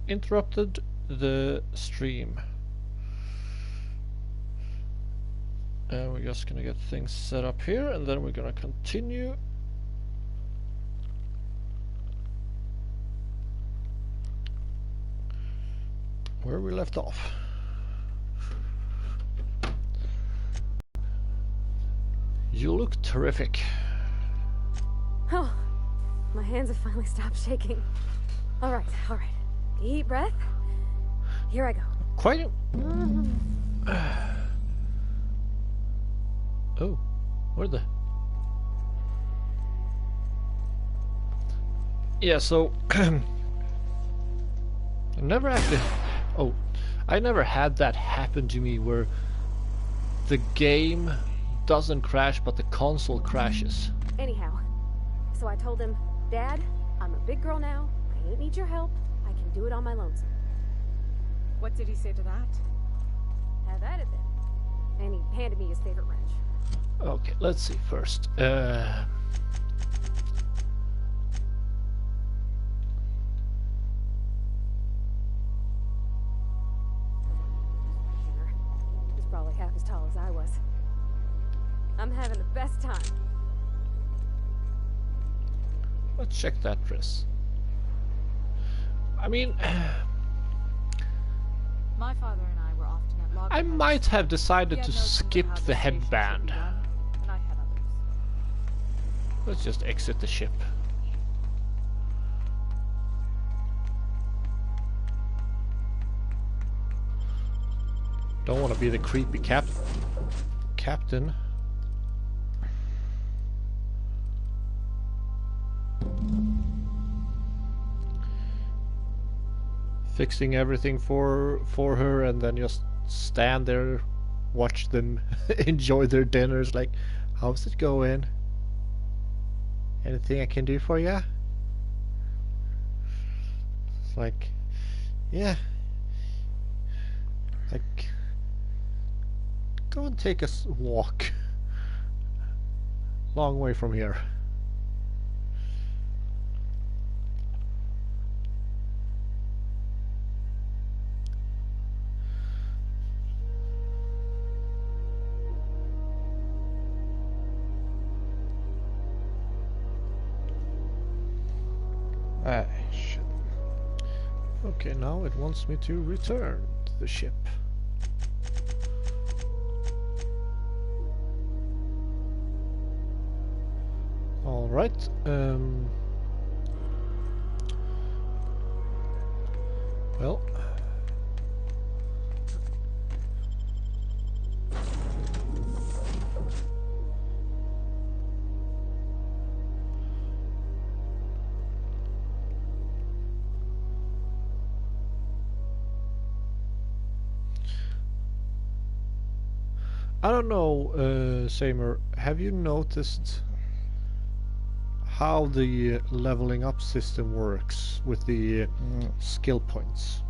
interrupted the stream. And we're just gonna get things set up here, and then we're gonna continue. Where we left off. You look terrific. Oh, my hands have finally stopped shaking. All right. Deep breath. Here I go. Quite. Oh, where the? Yeah, so I never actually. Oh, I never had that happen to me where the game doesn't crash, but the console crashes. Anyhow, so I told him, Dad, I'm a big girl now. I ain't need your help. I can do it on my lonesome. What did he say to that? Have at it then. And he handed me his favorite wrench. Okay, let's see first. He's probably half as tall as I was. I'm having the best time. Let's check that dress. I mean, My father and I were often at loggerheads. I might have He decided had to no clue skip how the station should be headband. run, and I had others. Let's just exit the ship. Don't want to be the creepy captain. Fixing everything for her, and then just stand there, watch them enjoy their dinners. Like, how's it going? Anything I can do for ya? It's like, yeah. Like, go and take a walk. Long way from here. Ah, shit. Okay, now it wants me to return to the ship. All right. Well. I don't know, Samer, have you noticed how the leveling up system works with the skill points?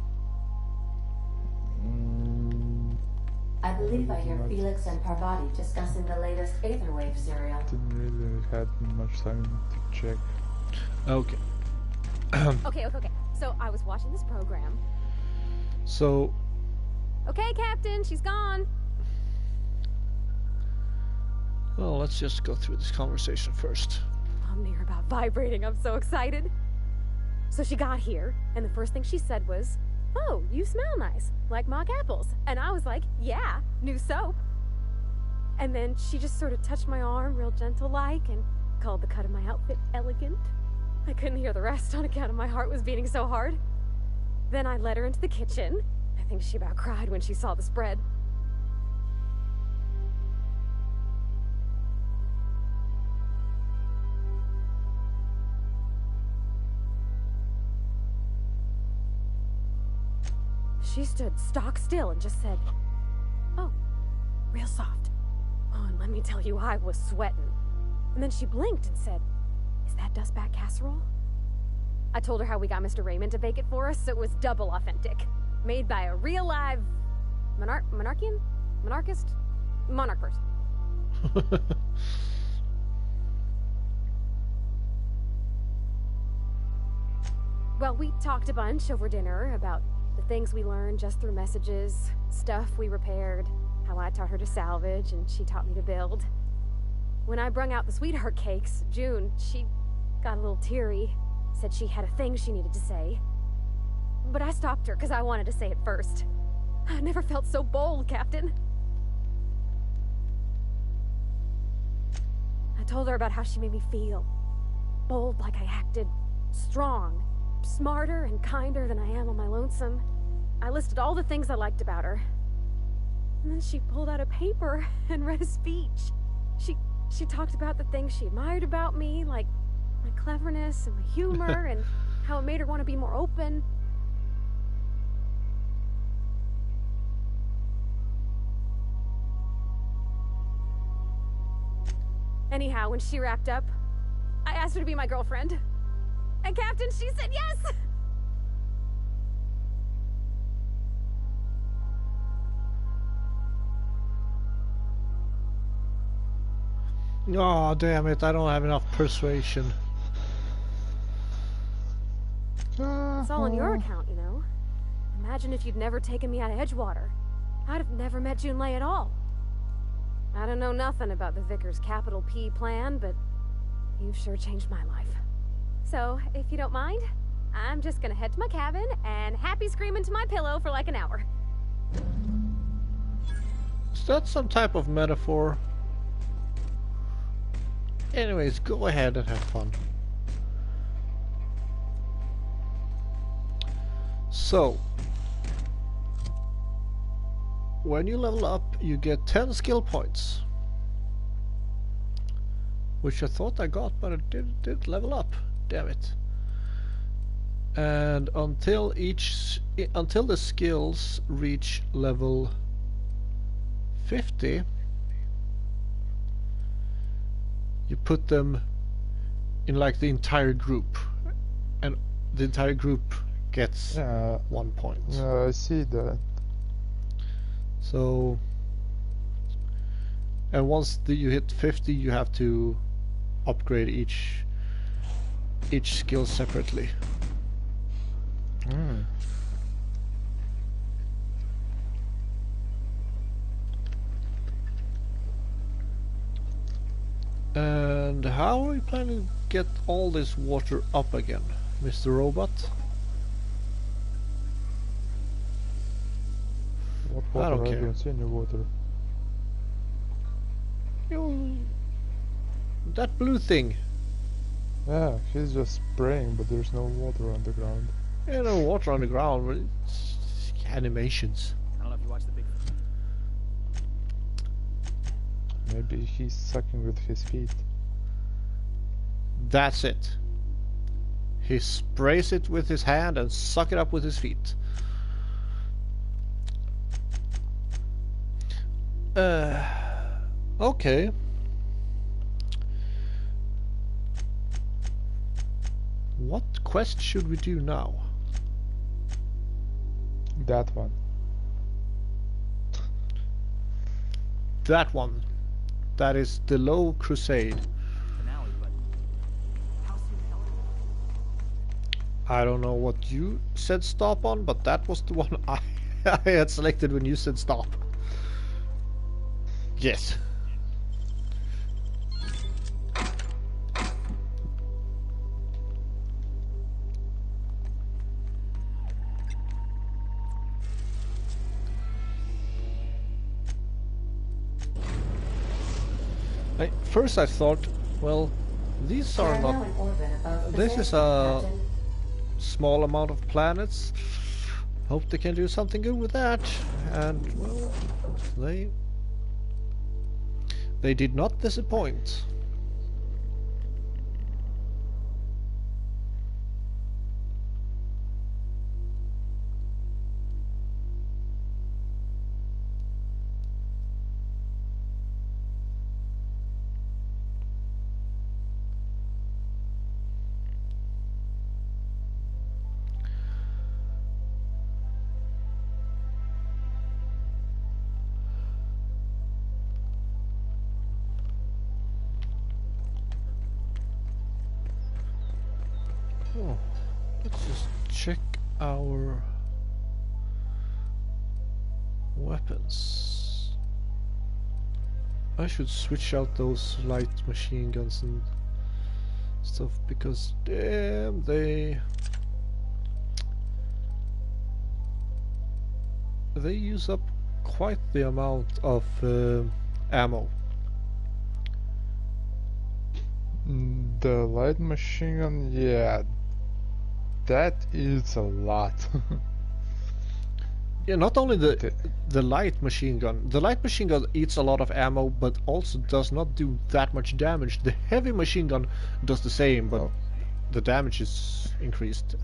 I believe I hear Felix and Parvati discussing the latest Aetherwave serial. Didn't really had much time to check. Okay. Okay. So I was watching this program. So, Okay, Captain, she's gone. well, let's just go through this conversation first. I'm near about vibrating. I'm so excited. So she got here, and the first thing she said was, "Oh, you smell nice, like mock apples." And I was like, "Yeah, new soap." And then she just sort of touched my arm real gentle-like and called the cut of my outfit elegant. I couldn't hear the rest on account of my heart was beating so hard. Then I led her into the kitchen. I think she about cried when she saw the spread. She stood stock still and just said, "Oh, real soft." Oh, and let me tell you, I was sweating. And then she blinked and said, "Is that dustback casserole?" I told her how we got Mr. Raymond to bake it for us, so it was double authentic. Made by a real live monarch person. Well, we talked a bunch over dinner about the things we learned just through messages, stuff we repaired, how I taught her to salvage and she taught me to build. When I brung out the sweetheart cakes, June, she got a little teary, said she had a thing she needed to say. But I stopped her because I wanted to say it first. I never felt so bold, Captain. I told her about how she made me feel. Bold like I acted, strong, smarter and kinder than I am on my lonesome. I listed all the things I liked about her. And then she pulled out a paper and read a speech. She talked about the things she admired about me, like my cleverness and my humor, and how it made her want to be more open. Anyhow, when she wrapped up, I asked her to be my girlfriend. And Captain, she said yes! Oh, damn it, I don't have enough persuasion. It's all on your account, you know. Imagine if you'd never taken me out of Edgewater. I'd have never met June Lay at all. I don't know nothing about the Vicar's capital P plan, but you've sure changed my life. So, if you don't mind, I'm just gonna head to my cabin and happy scream into my pillow for like an hour. Is that some type of metaphor? Anyways, go ahead and have fun. So, when you level up, you get 10 skill points. Which I thought I got, but it did level up. Damn it. And until the skills reach level 50, you put them in like the entire group, and the entire group gets 1 point. I see that. So, and once you hit 50, you have to upgrade each skill separately. And how are we planning to get all this water up again, Mr. Robot? What I water? don't I care. don't see any water. That blue thing. Yeah, she's just spraying, but there's no water on the ground. Yeah, no water on the ground, but it's animations. I don't know if you watched the big. Maybe he's sucking with his feet. That's it. He sprays it with his hand and suck it up with his feet. Okay. What quest should we do now? That one. That one. That is the Low Crusade. Finale, but how soon hell? I don't know what you said stop on, but that was the one I had selected when you said stop. Yes. First I thought, well, these are Now not... in orbit above the This base, is a Captain. small amount of planets. Hope they can do something good with that. And, well, they did not disappoint. check our weapons. I should switch out those light machine guns and stuff because damn they use up quite the amount of ammo. The light machine gun, yeah, that is a lot. Yeah, not only the light machine gun. The light machine gun eats a lot of ammo, but also does not do that much damage. The heavy machine gun does the same, but the damage is increased.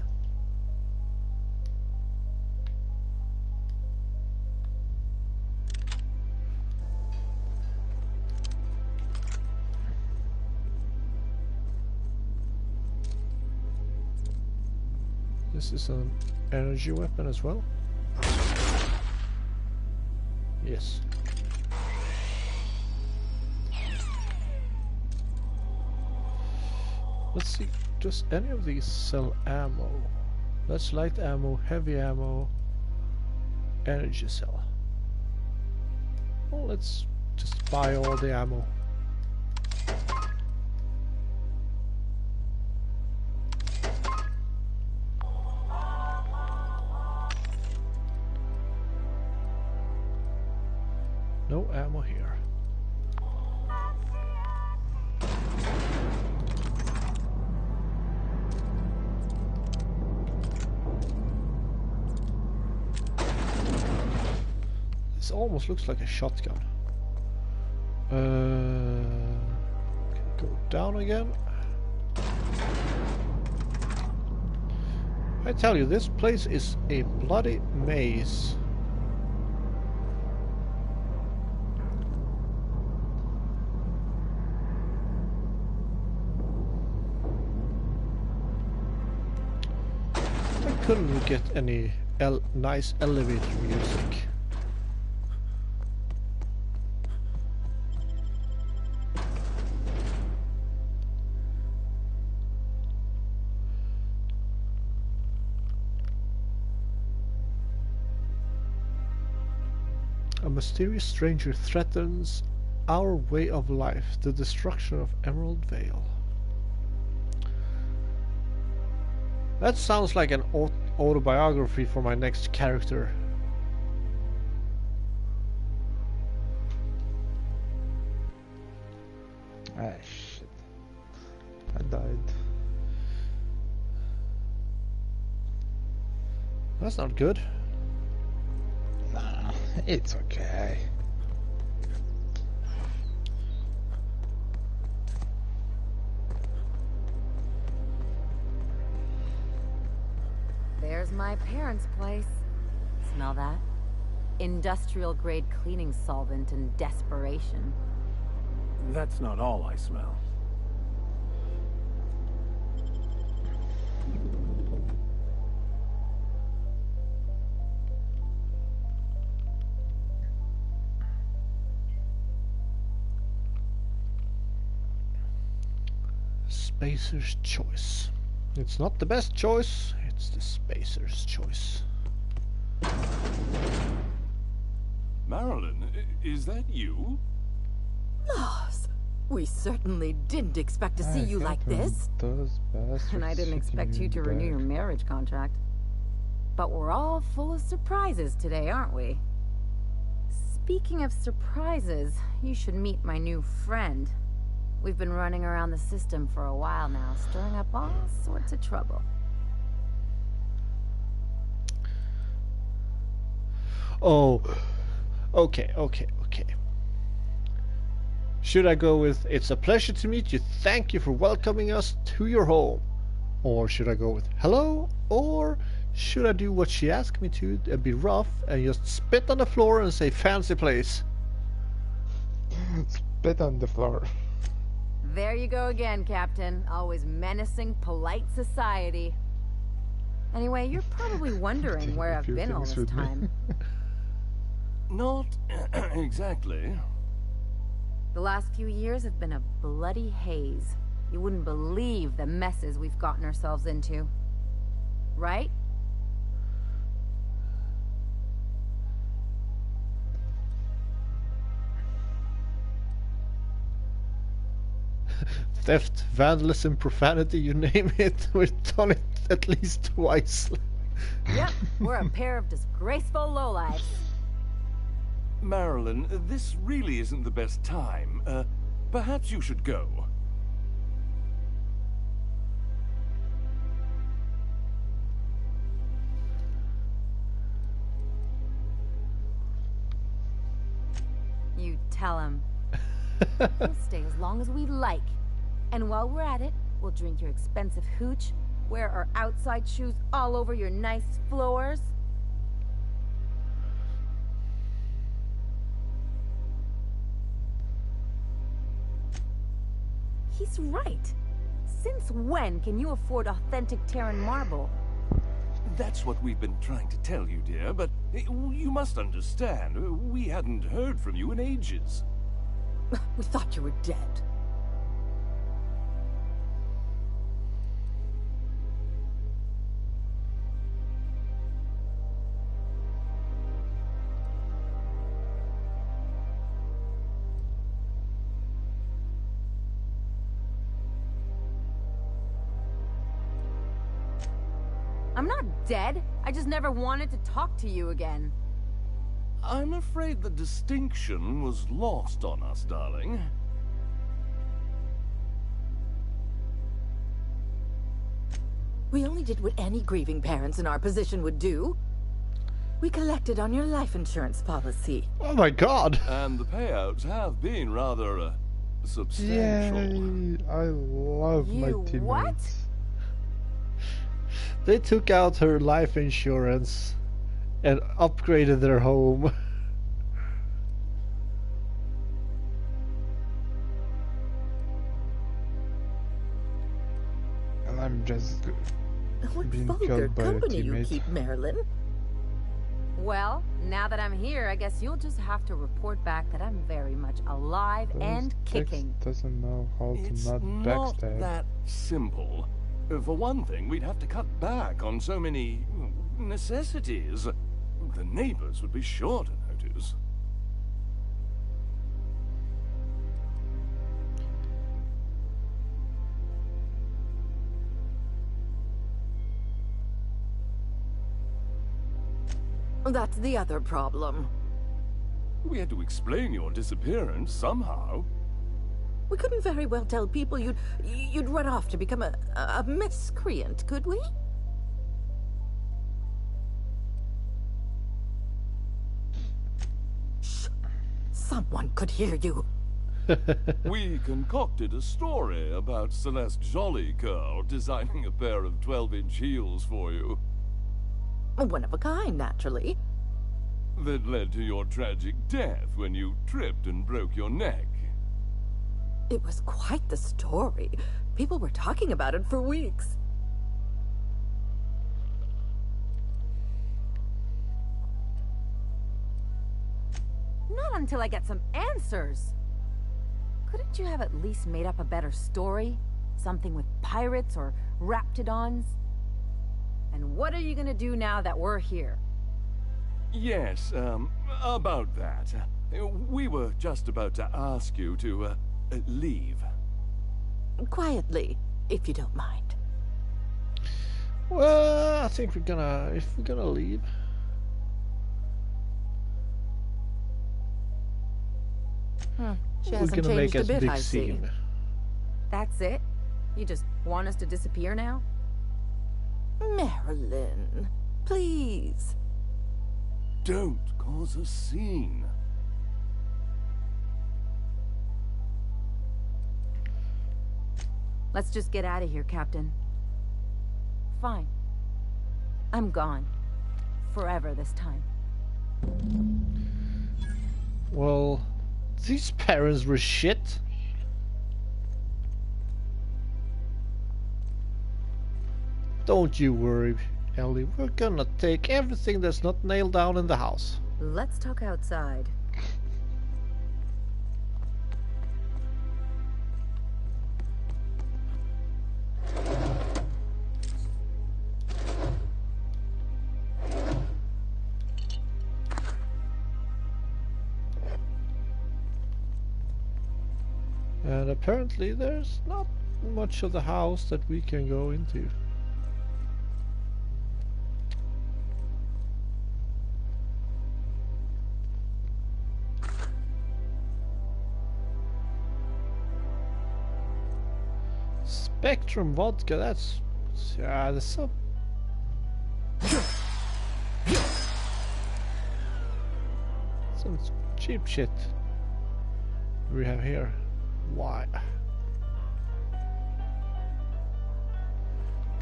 This is an energy weapon as well. Yes. Let's see, does any of these sell ammo? That's light ammo, heavy ammo, energy cell. Well, let's just buy all the ammo. No ammo here. This almost looks like a shotgun. Can go down again. I tell you, this place is a bloody maze. Couldn't we get any nice elevator music? A mysterious stranger threatens our way of life, the destruction of Emerald Vale. That sounds like an autobiography for my next character. Ah, shit. I died. That's not good. Nah, it's okay. There's my parents' place. Smell that? Industrial grade cleaning solvent and desperation. That's not all I smell. Spacer's choice. It's not the best choice, it's the Spacer's choice. Marilyn, is that you? Lars, we certainly didn't expect to see you like this. And I didn't expect you to renew your marriage contract. But we're all full of surprises today, aren't we? Speaking of surprises, you should meet my new friend. We've been running around the system for a while now, stirring up all sorts of trouble. Oh, okay. Should I go with, it's a pleasure to meet you, thank you for welcoming us to your home? Or should I go with, hello? Or should I do what she asked me to and be rough and just spit on the floor and say fancy place? Spit on the floor. There you go again, Captain. Always menacing polite society. Anyway, you're probably wondering where I've been all this time. Not exactly. The last few years have been a bloody haze. You wouldn't believe the messes we've gotten ourselves into. Right? theft, vandalism, profanity, you name it. We've done it at least twice. Yep, we're a pair of disgraceful lowlifes. Marilyn, this really isn't the best time. Perhaps you should go. You tell him. We'll stay as long as we like. And while we're at it, we'll drink your expensive hooch, wear our outside shoes all over your nice floors. He's right. Since when can you afford authentic Terran marble? That's what we've been trying to tell you, dear, but you must understand, we hadn't heard from you in ages. We thought you were dead. I'm not dead. I just never wanted to talk to you again. I'm afraid the distinction was lost on us, darling. We only did what any grieving parents in our position would do. We collected on your life insurance policy. Oh my god! And the payouts have been rather, substantial. Yay! I love my teammates. What? They took out her life insurance and upgraded their home. And I'm just What being vulgar killed by a company you teammate. keep, Marilyn. Well, now that I'm here, I guess you'll just have to report back that I'm very much alive and kicking. Doesn't know how to It's not not backstab. that simple. For one thing, we'd have to cut back on so many necessities. The neighbors would be sure to notice. That's the other problem. We had to explain your disappearance somehow. We couldn't very well tell people you'd run off to become a miscreant, could we? Shh! Someone could hear you. We concocted a story about Celeste Jollycurl designing a pair of 12-inch heels for you. One of a kind, naturally. That led to your tragic death when you tripped and broke your neck. It was quite the story. People were talking about it for weeks. Not until I get some answers. Couldn't you have at least made up a better story? Something with pirates or raptidons? And what are you gonna do now that we're here? Yes, about that. We were just about to ask you to, leave. Quietly, if you don't mind. Well, I think if we're gonna leave. She We're hasn't gonna make changed a a bit, big I see. scene. That's it? You just want us to disappear now? Marilyn, please. Don't cause a scene. Let's just get out of here, Captain. Fine. I'm gone. Forever this time. Well, these parents were shit. Don't you worry, Ellie. We're gonna take everything that's not nailed down in the house. Let's talk outside. And apparently there's not much of the house that we can go into. Spectrum vodka, that's some cheap shit we have here. Why?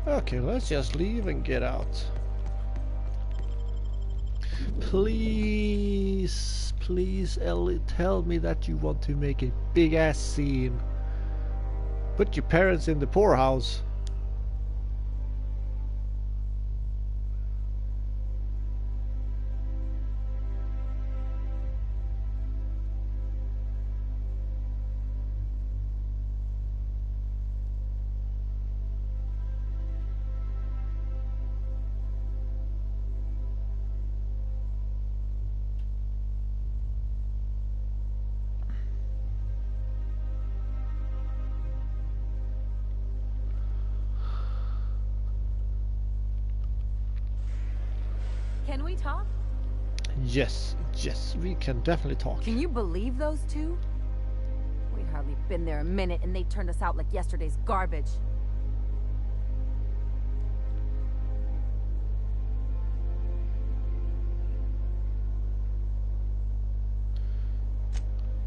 Okay, let's just leave and get out. Please, please, Ellie, tell me that you want to make a big ass scene. Put your parents in the poorhouse. Can we talk? Yes, yes, we can definitely talk. Can you believe those two? We'd hardly been there a minute and they turned us out like yesterday's garbage.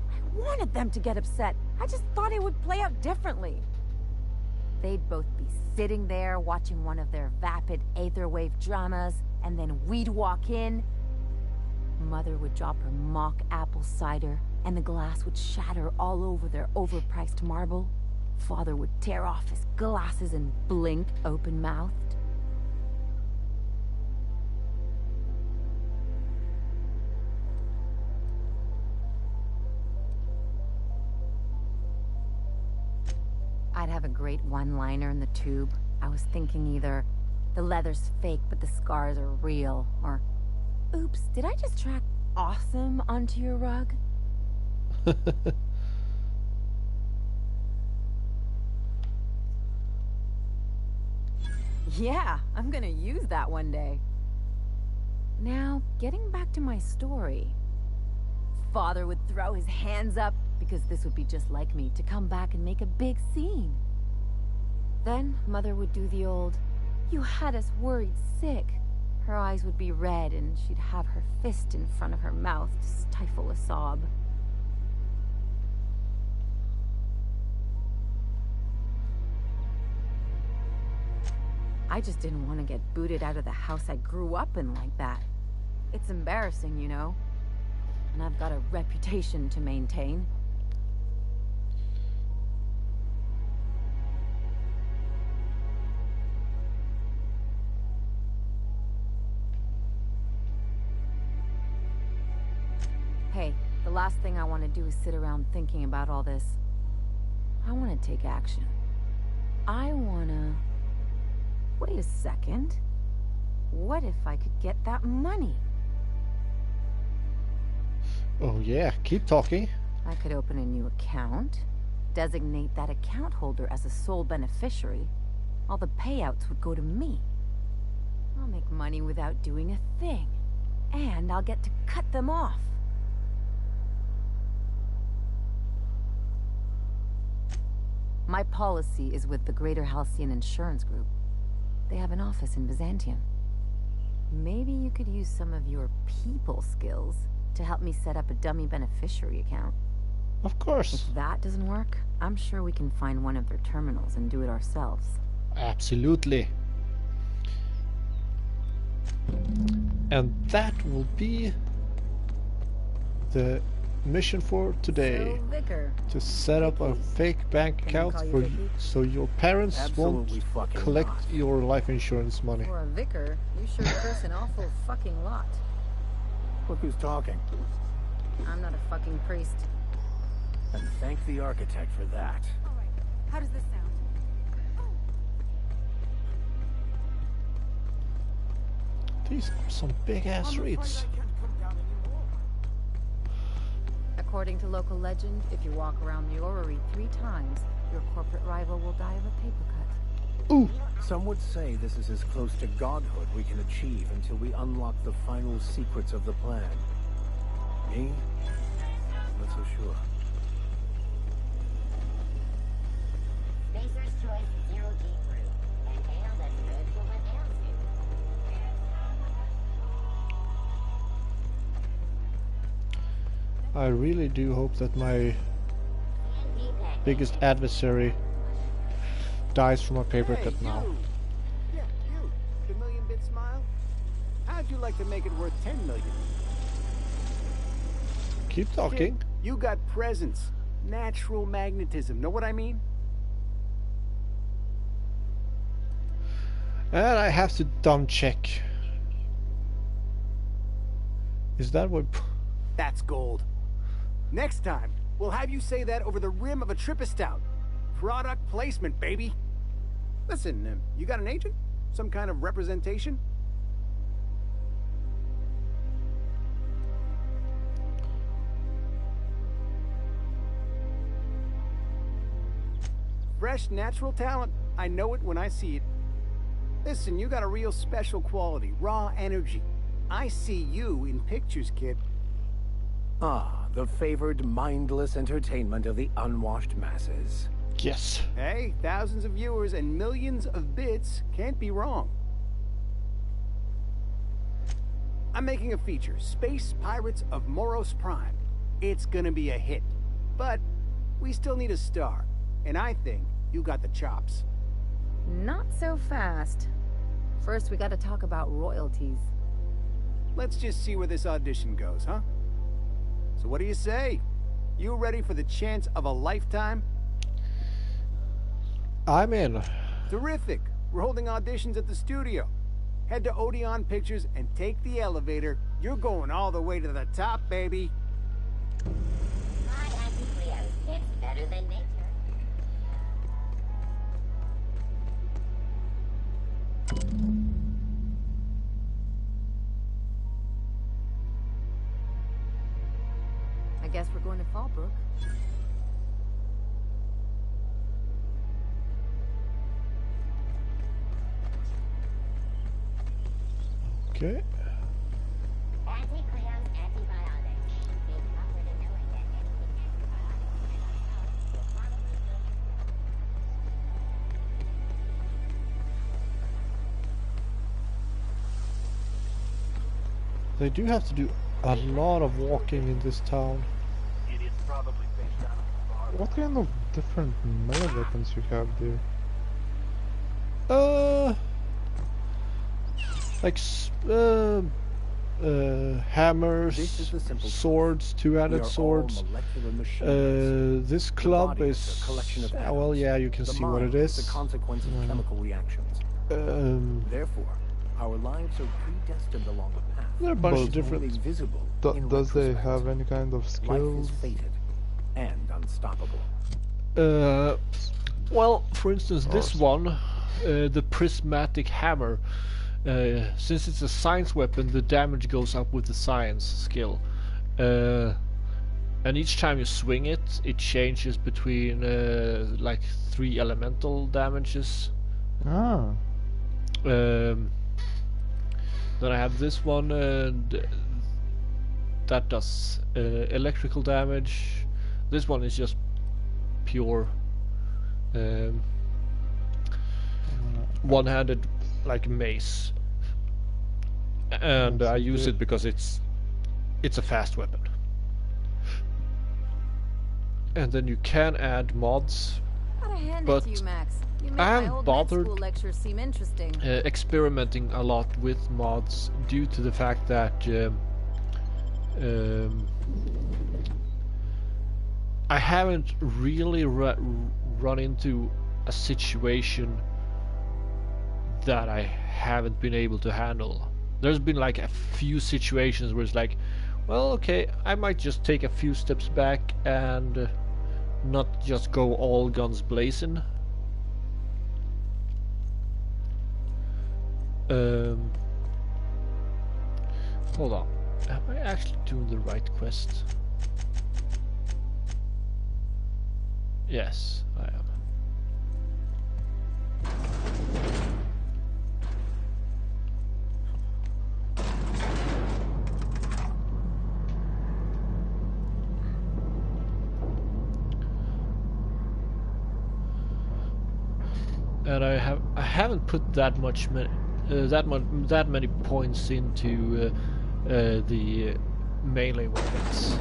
I wanted them to get upset. I just thought it would play out differently. They'd both be sitting there watching one of their vapid aetherwave dramas, and then we'd walk in. Mother would drop her mock apple cider, and the glass would shatter all over their overpriced marble. Father would tear off his glasses and blink open-mouthed. I'd have a great one-liner in the tube. I was thinking either, the leather's fake but the scars are real, or, oops, did I just track awesome onto your rug? Yeah, I'm gonna use that one day. Now, getting back to my story. Father would throw his hands up, because this would be just like me, to come back and make a big scene. Then, Mother would do the old, "You had us worried sick." Her eyes would be red, and she'd have her fist in front of her mouth to stifle a sob. I just didn't want to get booted out of the house I grew up in like that. It's embarrassing, you know. And I've got a reputation to maintain. Hey, the last thing I want to do is sit around thinking about all this. I want to take action. I want to... Wait a second. What if I could get that money? Oh yeah, keep talking. I could open a new account, designate that account holder as a sole beneficiary. All the payouts would go to me. I'll make money without doing a thing. And I'll get to cut them off. My policy is with the Greater Halcyon Insurance Group. They have an office in Byzantium. Maybe you could use some of your people skills to help me set up a dummy beneficiary account. Of course. If that doesn't work, I'm sure we can find one of their terminals and do it ourselves. Absolutely. And that will be the mission for today. So, Vicar, to set up a fake bank account for you, so your parents Absolutely won't fucking collect not. your life insurance money. for a vicar, you sure curse an awful fucking lot. Look who's talking. I'm not a fucking priest. And thank the architect for that. Alright, how does this sound? These are some big ass reeds. According to local legend, if you walk around the orrery 3 times, your corporate rival will die of a paper cut. Ooh. Some would say this is as close to godhood we can achieve until we unlock the final secrets of the plan. Me? Not so sure. Spacer's choice, 0 deep brew. An ale that's good for what ails you. I really do hope that my biggest adversary dies from a paper cut now. Yeah, you. The million-bit smile. How'd you like to make it worth 10 million? Keep talking. Kid, you got presence. Natural magnetism. Know what I mean? And I have to dumb check. Is that what... That's gold. Next time, we'll have you say that over the rim of a Trippa Stout. Product placement, baby. Listen, you got an agent? Some kind of representation? Fresh, natural talent. I know it when I see it. Listen, you got a real special quality, raw energy. I see you in pictures, kid. Ah, the favored mindless entertainment of the unwashed masses. Yes. Hey, thousands of viewers and millions of bits can't be wrong. I'm making a feature, Space Pirates of Moros Prime. It's gonna be a hit. But we still need a star. And I think you got the chops. Not so fast. First, we gotta talk about royalties. Let's just see where this audition goes, huh? So what do you say? You ready for the chance of a lifetime? I'm in. Terrific. We're holding auditions at the studio. Head to Odeon Pictures and take the elevator. You're going all the way to the top, baby. Hi, Auntie Cleo's. It's better than nature. I guess we're going to Fallbrook. Okay. Auntie Cleo's antibiotics. Big comfort in knowing that anything antibiotics will probably kill you. They do have to do a lot of walking in this town. What kind of different melee weapons you have there? Like hammers, swords, two-handed swords. This club is well, yeah, you can see what it is. The consequence of chemical reactions. Therefore, our lives are predestined along a path. There are a bunch of Only different. visible in Does they retrospect. have any kind of Life skills? is fated and unstoppable. Well, for instance, this one, the prismatic hammer. Since it's a science weapon, the damage goes up with the science skill. And each time you swing it, it changes between like 3 elemental damages. Ah. Then I have this one, and that does electrical damage. This one is just pure one-handed, like mace, and I use it because it's a fast weapon. And then you can add mods, Gotta hand but it to you, Max. You made I my haven't old med bothered school lectures seem interesting. experimenting a lot with mods due to the fact that I haven't really run into a situation that I haven't been able to handle. There's been like a few situations where it's like, well, okay, I might just take a few steps back and not just go all guns blazing. Hold on, am I actually doing the right quest? Yes, I am. And I haven't put that many points into the melee weapons.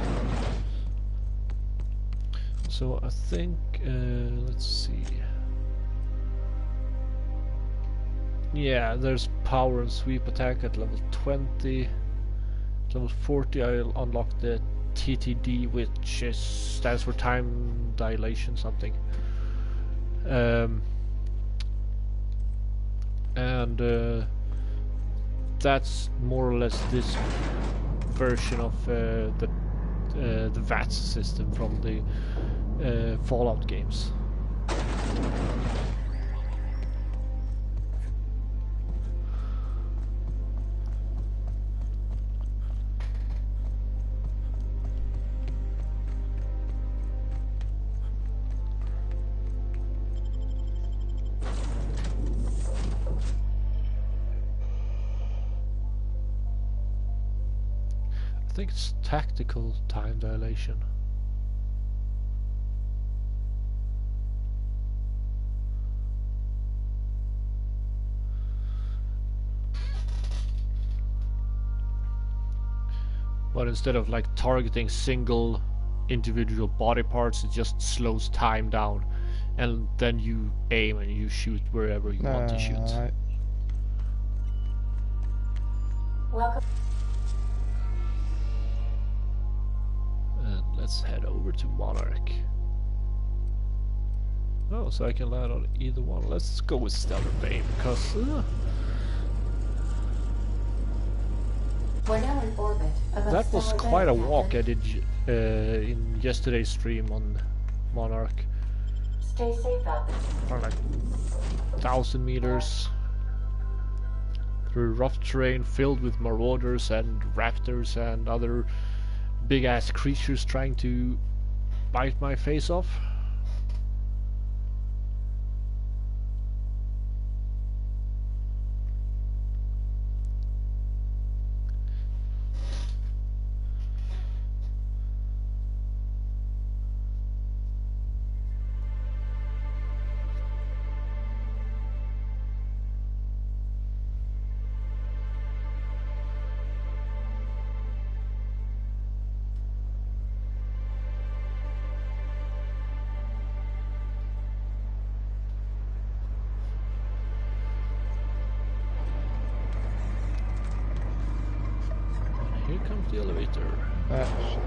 So I think let's see. Yeah, there's power and sweep attack at level 20. Level 40 I'll unlock the TTD, which stands for time dilation something. And that's more or less this version of the VATS system from the Fallout games. I think it's tactical time dilation. But instead of like targeting single individual body parts, it just slows time down, and then you aim and you shoot wherever you want to shoot. Welcome. And let's head over to Monarch. Oh, so I can land on either one. Let's go with Stellar Bay because We're now in orbit. That was quite a walk I did in yesterday's stream on Monarch. Stay safe out there. For like 1,000 meters through rough terrain filled with marauders and raptors and other big ass creatures trying to bite my face off. Here comes the elevator. Shit.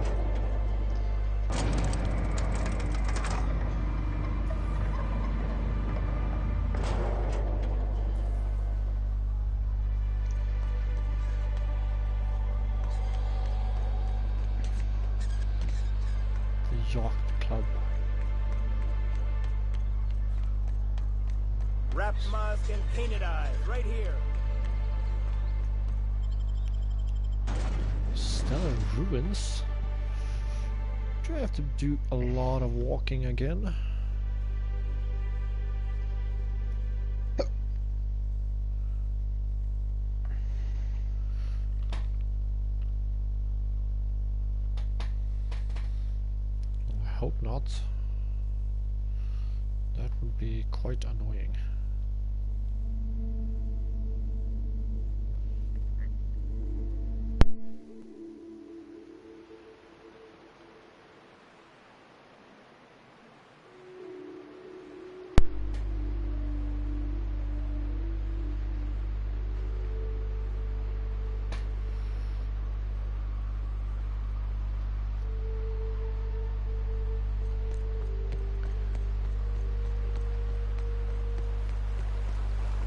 The Yacht Club. Wrapped mask and painted eyes, right here. Stellar Ruins. Do I have to do a lot of walking again? I hope not. That would be quite annoying.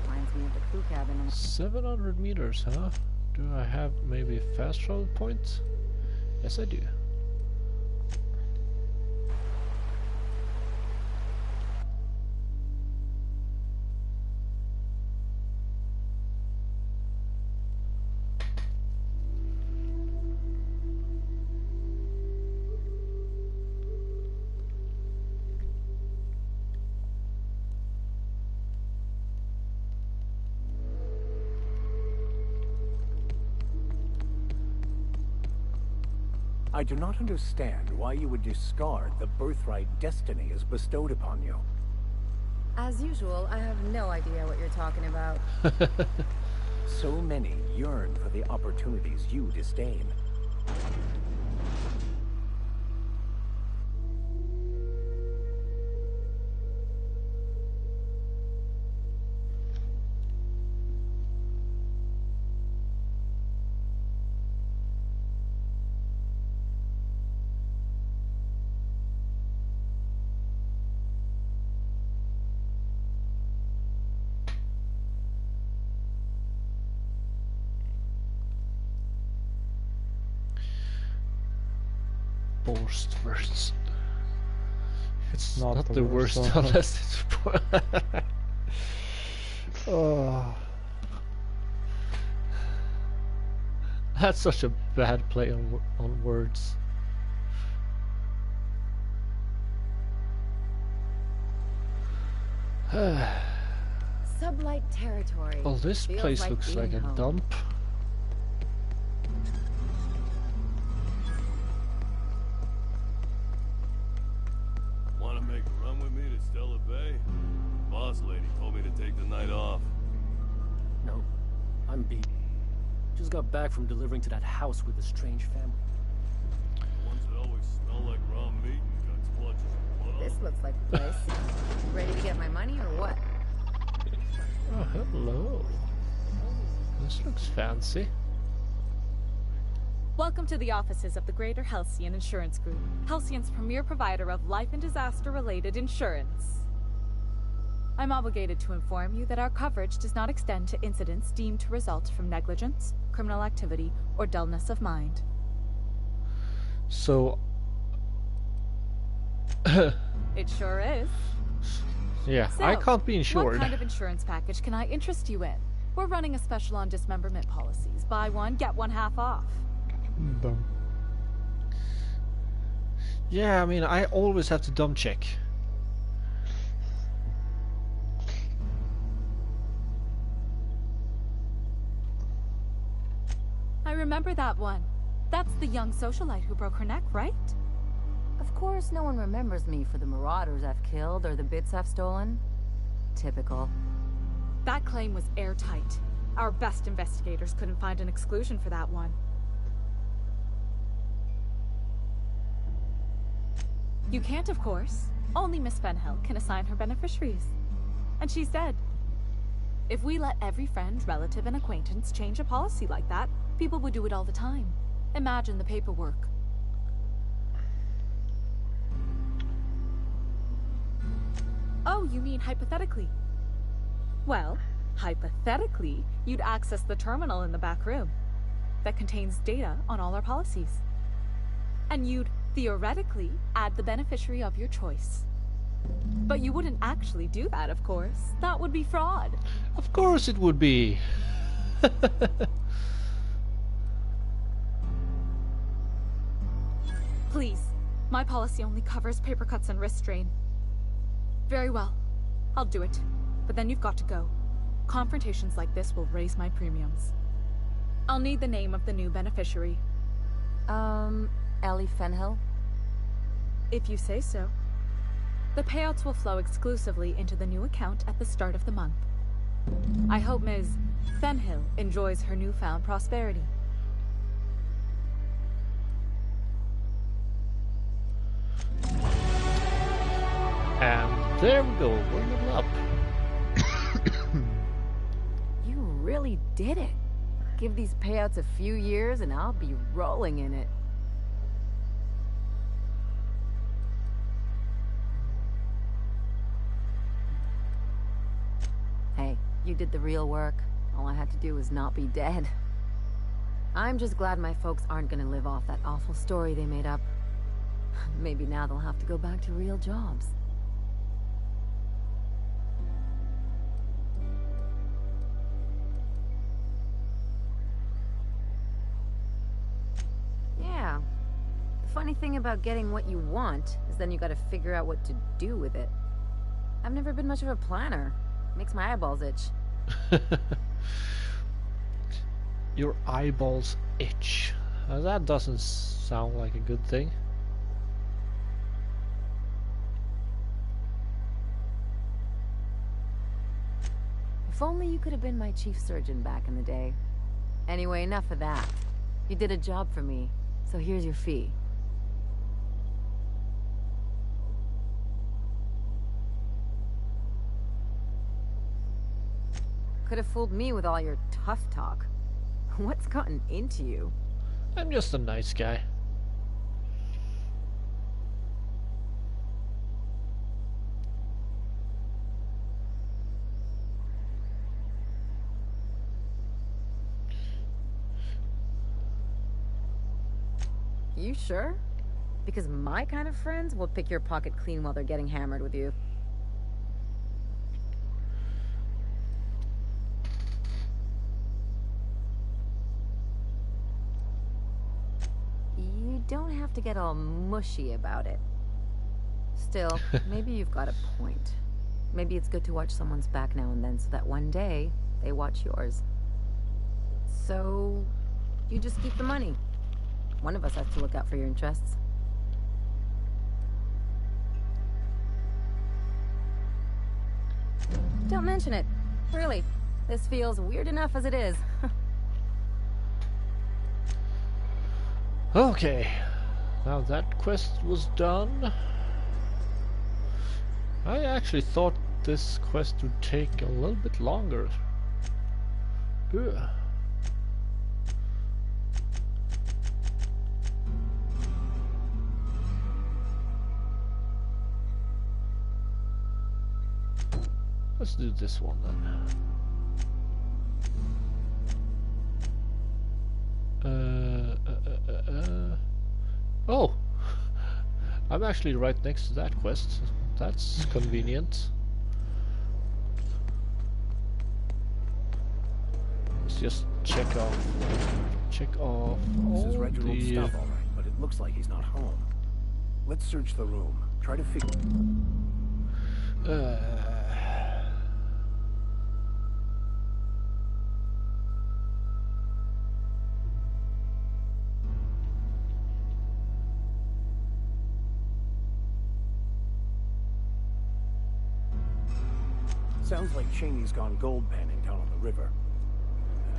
Reminds me of the crew cabin. 700 meters, huh? Do I have maybe a fast travel point? Yes, I do. I do not understand why you would discard the birthright destiny as bestowed upon you. As usual, I have no idea what you're talking about. So many yearn for the opportunities you disdain. Worst. It's not the worst unless it's... Oh. That's such a bad play on words. Sublight territory. Well, this Feels place looks like a home. dump. Want to make a run with me to Stella Bay? Boss lady told me to take the night off. No, I'm beat. Just got back from delivering to that house with a strange family. The ones that always smell like raw meat and got splotches of blood on This them. looks like the place. Ready to get my money or what? Oh, hello. This looks fancy. Welcome to the offices of the Greater Halcyon Insurance Group, Halcyon's premier provider of life and disaster-related insurance. I'm obligated to inform you that our coverage does not extend to incidents deemed to result from negligence, criminal activity, or dullness of mind. So... It sure is. Yeah, So, I can't be insured. What kind of insurance package can I interest you in? We're running a special on dismemberment policies. Buy one, get one half off. Dumb. Yeah, I mean, I always have to dumb check. I remember that one. That's the young socialite who broke her neck, right? Of course, no one remembers me for the marauders I've killed or the bits I've stolen. Typical. That claim was airtight. Our best investigators couldn't find an exclusion for that one. You can't, of course. Only Miss Fenhill can assign her beneficiaries. And she's dead. If we let every friend, relative, and acquaintance change a policy like that, people would do it all the time. Imagine the paperwork. Oh, you mean hypothetically? Well, hypothetically, you'd access the terminal in the back room that contains data on all our policies. And you'd theoretically add the beneficiary of your choice. But you wouldn't actually do that, of course. That would be fraud. Of course it would be. Please, my policy only covers paper cuts and wrist strain. Very well, I'll do it. But then you've got to go. Confrontations like this will raise my premiums. I'll need the name of the new beneficiary. Ellie Fenhill? If you say so. The payouts will flow exclusively into the new account at the start of the month. I hope Ms. Fenhill enjoys her newfound prosperity. And there we go, we're level up. You really did it. Give these payouts a few years and I'll be rolling in it. Hey, you did the real work. All I had to do was not be dead. I'm just glad my folks aren't gonna live off that awful story they made up. Maybe now they'll have to go back to real jobs. Yeah. The funny thing about getting what you want is then you gotta figure out what to do with it. I've never been much of a planner. Makes my eyeballs itch. Your eyeballs itch. That doesn't sound like a good thing. If only you could have been my chief surgeon back in the day. Anyway, enough of that. You did a job for me, so here's your fee. Could have fooled me with all your tough talk. What's gotten into you? I'm just a nice guy. You sure? Because my kind of friends will pick your pocket clean while they're getting hammered with you. You don't have to get all mushy about it. Still, maybe you've got a point. Maybe it's good to watch someone's back now and then so that one day they watch yours. So, you just keep the money. One of us has to look out for your interests. Don't mention it. Really. This feels weird enough as it is. Okay. Now that quest was done. I actually thought this quest would take a little bit longer. Ugh. Let's do this one then. Oh! I'm actually right next to that quest. That's convenient. Let's just check off all This is Reginald's the... stuff, all right, but it looks like he's not home. Let's search the room. Try to figure... Sounds like Cheney's gone gold panning down on the river.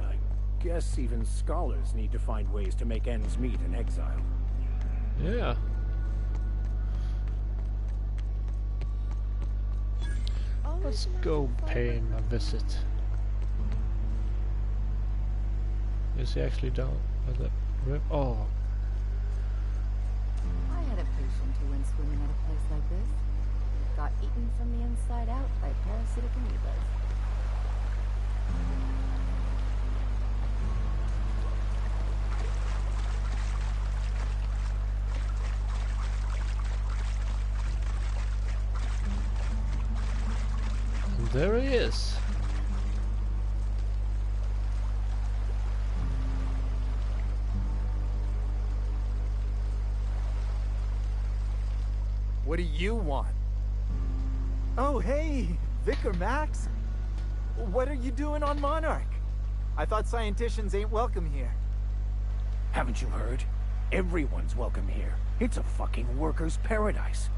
I guess even scholars need to find ways to make ends meet in exile. Yeah. Let's go pay him a visit. Is he actually down at the river? Oh. I had a patient who went swimming at a place like this. Got eaten from the inside out by parasitic amoebas. And there he is. What do you want? Oh, hey, Vicar Max. What are you doing on Monarch? I thought scienticians ain't welcome here. Haven't you heard? Everyone's welcome here. It's a fucking worker's paradise.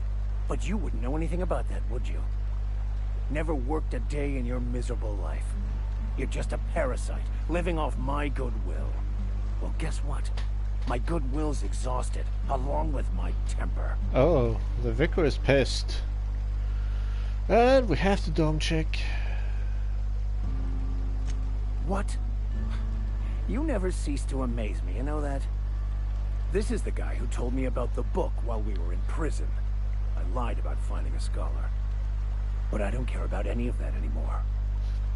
But you wouldn't know anything about that, would you? Never worked a day in your miserable life. You're just a parasite, living off my goodwill. Well, guess what? My goodwill's exhausted, along with my temper. Oh, the vicar is pissed. And we have to dome check. What? You never cease to amaze me, you know that? This is the guy who told me about the book while we were in prison. I lied about finding a scholar. But I don't care about any of that anymore.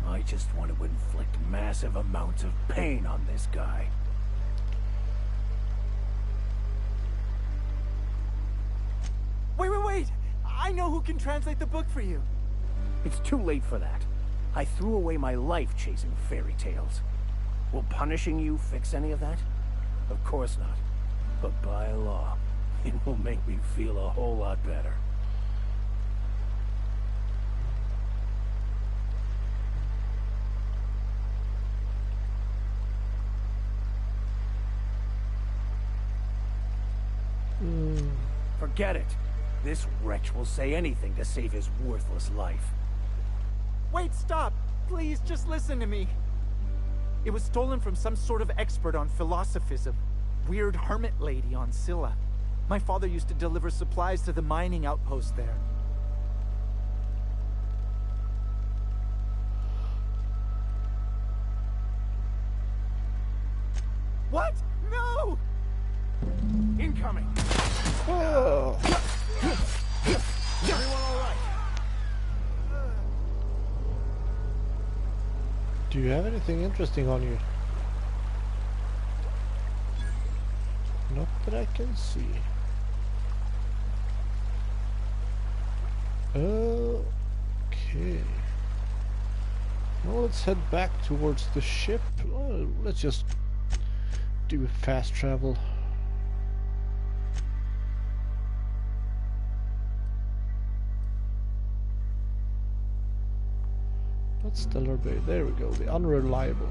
I just want to inflict massive amounts of pain on this guy. Wait! I know who can translate the book for you. It's too late for that. I threw away my life chasing fairy tales. Will punishing you fix any of that? Of course not. But by law, it will make me feel a whole lot better. Forget it. This wretch will say anything to save his worthless life. Wait, stop! Please, just listen to me. It was stolen from some sort of expert on philosophism. Weird hermit lady on Scylla. My father used to deliver supplies to the mining outpost there. What? No! Incoming! Oh. Everyone all right? Do you have anything interesting on you? Not that I can see. Okay. Well, let's head back towards the ship. Let's just do fast travel. What's Stellar Bay? There we go, the unreliable.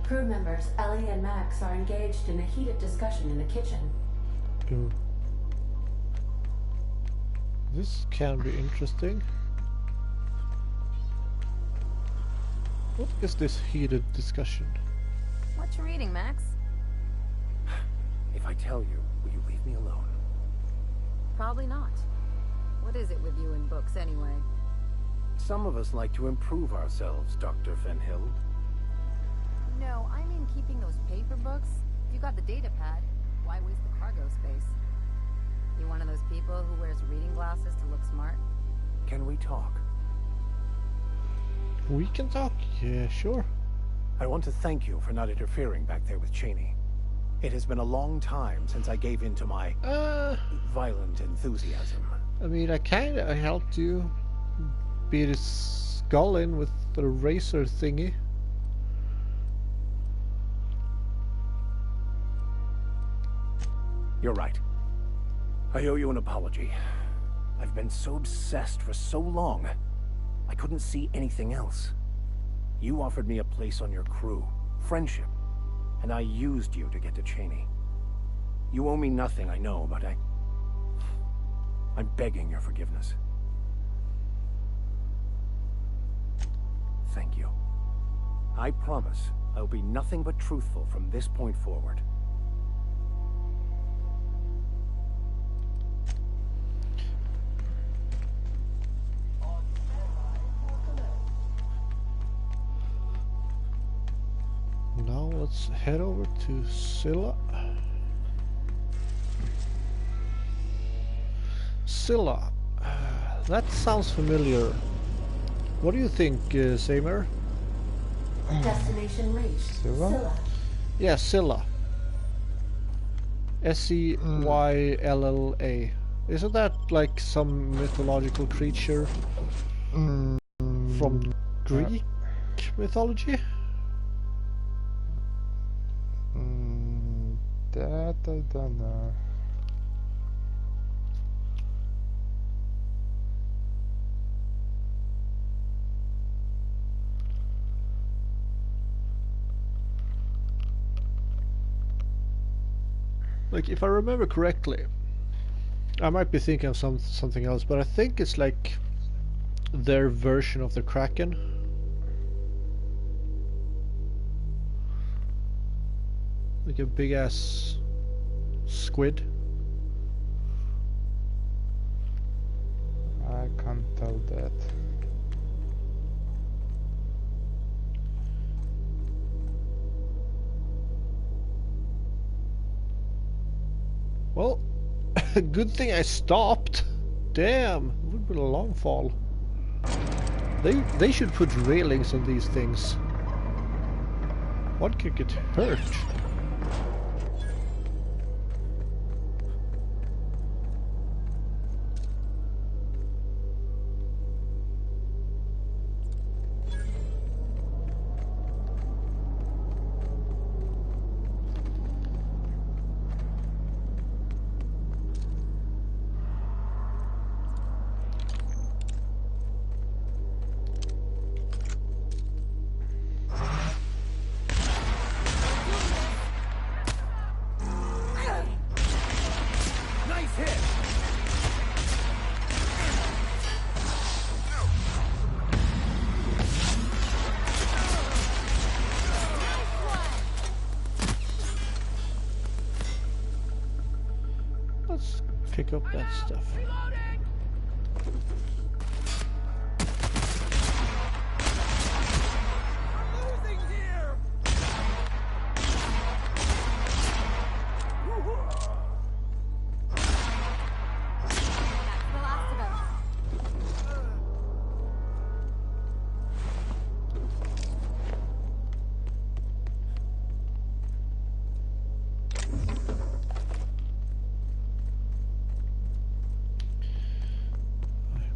Crew members Ellie and Max are engaged in a heated discussion in the kitchen. Ooh. This can be interesting. What is this heated discussion? What you reading, Max? If I tell you, will you leave me alone? Probably not. What is it with you and books, anyway? Some of us like to improve ourselves, Dr. Fenhill. No, I mean keeping those paper books. If you got the data pad, why waste the cargo space? You one of those people who wears reading glasses to look smart? Can we talk? We can talk? Yeah, sure. I want to thank you for not interfering back there with Cheney. It has been a long time since I gave in to my violent enthusiasm. I mean, I helped you beat his skull in with the razor thingy. You're right. I owe you an apology. I've been so obsessed for so long, I couldn't see anything else. You offered me a place on your crew, friendship, and I used you to get to Cheney. You owe me nothing, I know, but I'm begging your forgiveness. Thank you. I promise I'll be nothing but truthful from this point forward. Now let's head over to Scylla. Scylla. That sounds familiar. What do you think, Samer? Destination reached. Scylla? Yeah, Scylla. S-E-Y-L-L-A. Isn't that like some mythological creature from Greek mythology? That I don't know. Like, if I remember correctly, I might be thinking of something else, but I think it's like their version of the Kraken. Like a big ass squid. I can't tell that. Well, good thing I stopped. Damn, it would be a long fall. They should put railings on these things. One could get hurt. Pick up that stuff.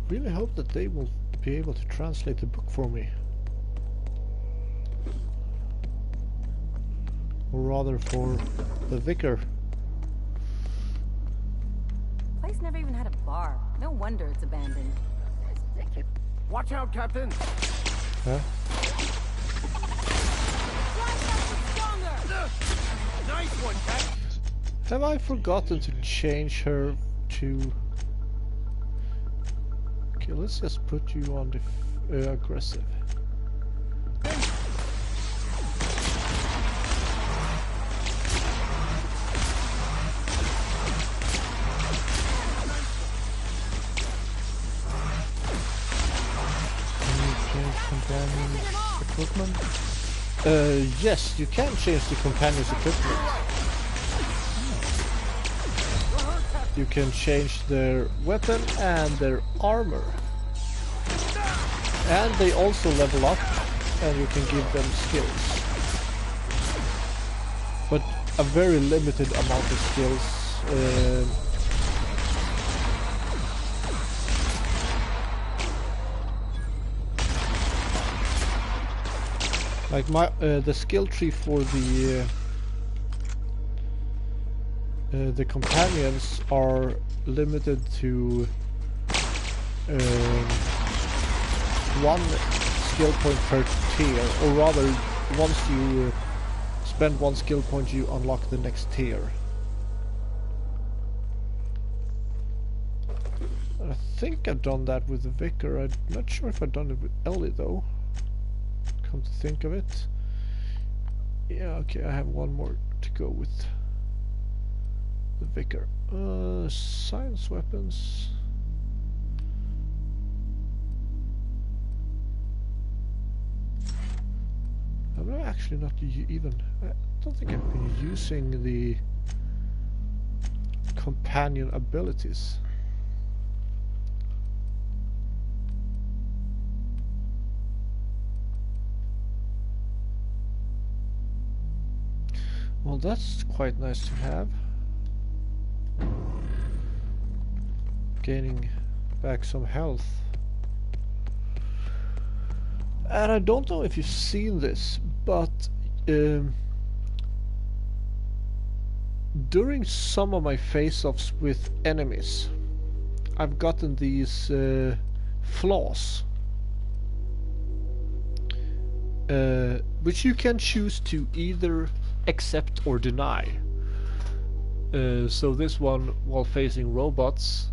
Really hope that they will be able to translate the book for me. Or rather for the vicar. Place never even had a bar. No wonder it's abandoned. Watch out, Captain! Huh? Nice one, Captain! Have I forgotten to change her to... Okay, let's just put you on the aggressive. Can you change companions' equipment? Yes, you can change the companions' equipment. You can change their weapon and their armor. And they also level up, and you can give them skills. But a very limited amount of skills. Like the skill tree for the companions are limited to one skill point per tier, or rather, once you spend one skill point, you unlock the next tier. I think I've done that with the Vicar. I'm not sure if I've done it with Ellie though. Come to think of it. Yeah, okay, I have one more to go with the Vicar. Science weapons. I'm actually not even... I don't think I've been using the companion abilities. Well, that's quite nice to have. Gaining back some health. And I don't know if you've seen this, but during some of my face-offs with enemies, I've gotten these flaws, which you can choose to either accept or deny. So this one, while facing robots,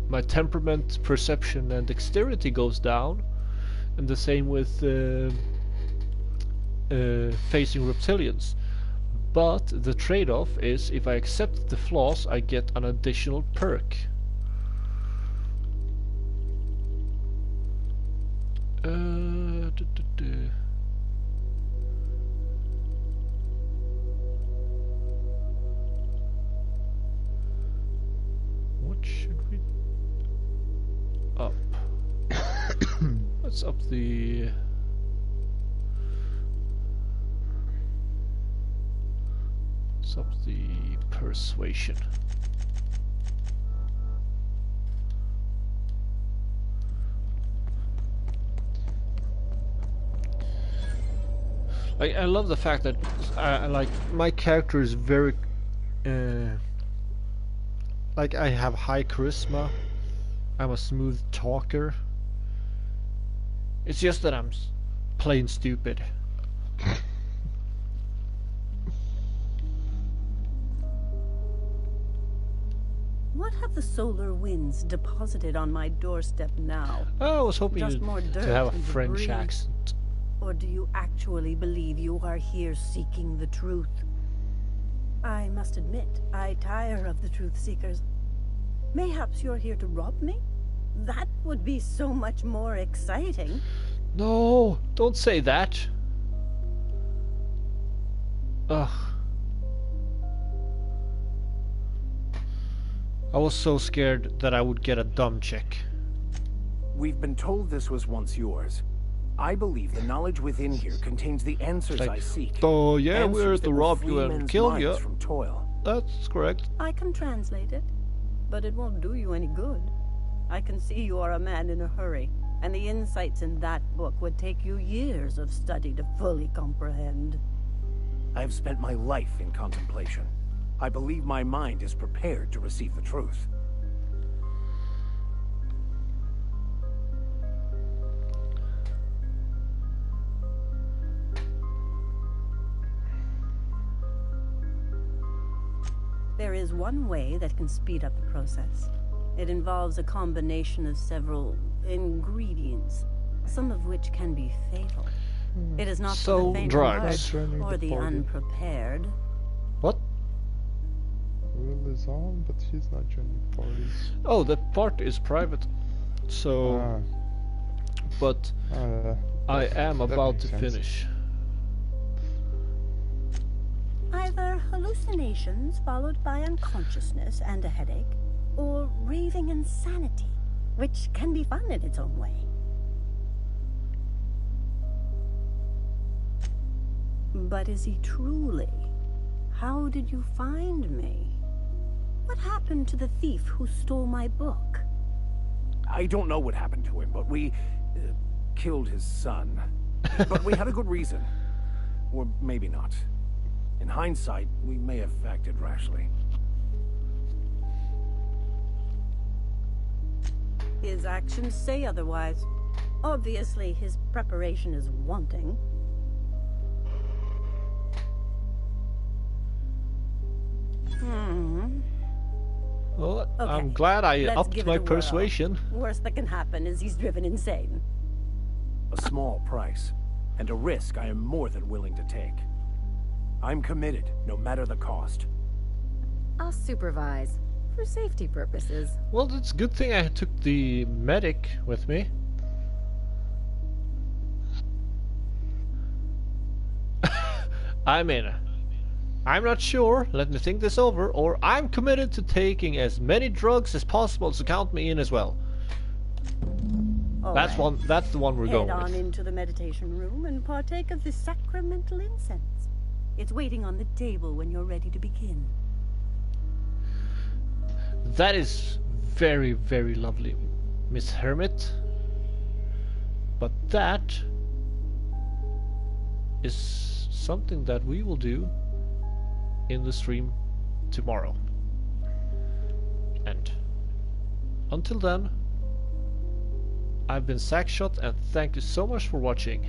my temperament, perception and dexterity goes down, and the same with facing reptilians. But the trade-off is, if I accept the flaws, I get an additional perk. What should we... up? Let's up the... Let's up the persuasion. Like, I love the fact that like my character is very like I have high charisma. I'm a smooth talker. It's just that I'm plain stupid. What have the solar winds deposited on my doorstep now? Oh, I was hoping Just more dirt to have a and French debris. accent. Or do you actually believe you are here seeking the truth? I must admit, I tire of the truth seekers. Mayhaps you're here to rob me? That would be so much more exciting. No, don't say that. Ugh. I was so scared that I would get a dumb check. We've been told this was once yours. I believe the knowledge within here contains the answers Like, I seek. oh yeah, Answers we're that to will rob free you and men's kill you. minds from toil. That's correct. I can translate it, but it won't do you any good. I can see you are a man in a hurry, and the insights in that book would take you years of study to fully comprehend. I have spent my life in contemplation. I believe my mind is prepared to receive the truth. There is one way that can speed up the process. It involves a combination of several ingredients, some of which can be fatal. It is not So, for the faint drugs. of heart or the unprepared. What? Will is on, but she's not joining parties. Oh, the part is private. So, but I am about to finish. Either hallucinations followed by unconsciousness and a headache, or raving insanity, which can be fun in its own way. But is he truly? How did you find me? What happened to the thief who stole my book? I don't know what happened to him, but we killed his son. But we had a good reason. Or maybe not. In hindsight, we may have acted rashly. His actions say otherwise. Obviously, his preparation is wanting. Well, Okay, I'm glad I let's upped give my it a whirl. persuasion. Worst that can happen is he's driven insane. A small price, and a risk I am more than willing to take. I'm committed, no matter the cost. I'll supervise, for safety purposes. Well, it's a good thing I took the medic with me. I mean, I'm not sure, let me think this over, or I'm committed to taking as many drugs as possible, so count me in as well. That's the one we're going Head on with. into the meditation room and partake of the sacramental incense. It's waiting on the table when you're ready to begin. That is very, very lovely, Miss Hermit. But that is something that we will do in the stream tomorrow. And until then, I've been SachshoT, and thank you so much for watching.